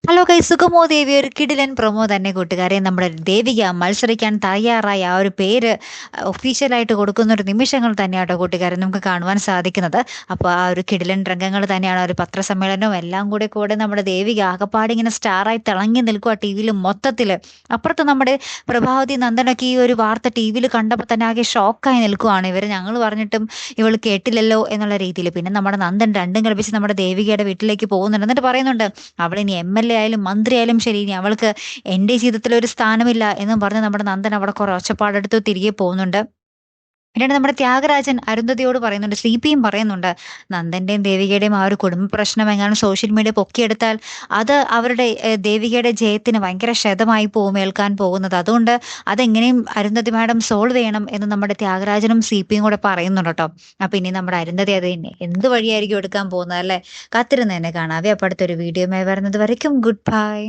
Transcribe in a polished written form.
Hello guys, സുഗമോ ദേവി ഒരു കിടിലൻ promo തന്നെ കൂട്ടുകാരെ. നമ്മുടെ ദേവിക മത്സരിക്കാൻ തയ്യാറായി ആ ഒരു പേര് ഒഫീഷ്യലായിട്ട് കൊടുക്കുന്ന ഒരു നിമിഷങ്ങൾ തന്നെയാട്ടോ കൂട്ടുകാരെ നമുക്ക് കാണുവാൻ സാധിക്കുന്നത്. അപ്പോൾ ആ ഒരു കിടിലൻ രംഗങ്ങൾ തന്നെയാണ്, ഒരു പത്രസമ്മേളനവും എല്ലാം കൂടെ നമ്മുടെ ദേവിക ആകപ്പാടെ ഇങ്ങനെ സ്റ്റാറായി തിളങ്ങി നിൽക്കുക ടി വിയിൽ മൊത്തത്തിൽ. അപ്പുറത്ത് നമ്മുടെ പ്രഭാവതി നന്ദനൊക്കെ ഈ ഒരു വാർത്ത ടി വിയിൽ കണ്ടപ്പോൾ തന്നെ ആകെ ഷോക്കായി നിൽക്കുവാണ്. ഇവർ ഞങ്ങൾ പറഞ്ഞിട്ടും ഇവൾ കേട്ടില്ലല്ലോ എന്നുള്ള രീതിയിൽ. പിന്നെ നമ്മുടെ നന്ദൻ രണ്ടും കളിപ്പിച്ച് നമ്മുടെ ദേവികയുടെ വീട്ടിലേക്ക് പോകുന്നുണ്ട്. എന്നിട്ട് പറയുന്നുണ്ട്, അവളിനി MLA ആയാലും മന്ത്രി ആയാലും ശരി, ഇനി അവൾക്ക് എൻ്റെ ജീവിതത്തിൽ ഒരു സ്ഥാനമില്ല എന്നും പറഞ്ഞ് നമ്മുടെ നന്ദൻ അവിടെ കുറെ ഒച്ചപ്പാടെടുത്ത് തിരികെ പോകുന്നുണ്ട്. പിന്നീട് നമ്മുടെ ത്യാഗരാജൻ അരുന്ധതിയോട് പറയുന്നുണ്ട്, CPയും പറയുന്നുണ്ട്, നന്ദന്റെയും ദേവികയുടെയും ആ ഒരു കുടുംബ പ്രശ്നം എങ്ങാനും സോഷ്യൽ മീഡിയ പൊക്കിയെടുത്താൽ അത് അവരുടെ ദേവികയുടെ ജയത്തിന് ഭയങ്കര ക്ഷതമായി പോകും ഏൽക്കാൻ പോകുന്നത്. അതുകൊണ്ട് അതെങ്ങനെയും അരുന്ധതി മാഡം സോൾവ് ചെയ്യണം എന്ന് നമ്മുടെ ത്യാഗരാജനും CPയും കൂടെ പറയുന്നുണ്ട് കേട്ടോ. അപ്പൊ ഇനി നമ്മുടെ അരുന്ധതി അത് തന്നെ എന്ത് വഴിയായിരിക്കും എടുക്കാൻ പോകുന്നത് അല്ലെ? കാത്തിരുന്ന് തന്നെ കാണാവേ. അപ്പൊ അടുത്തൊരു വീഡിയോയുമായി വരുന്നത് വരയ്ക്കും ഗുഡ് ബൈ.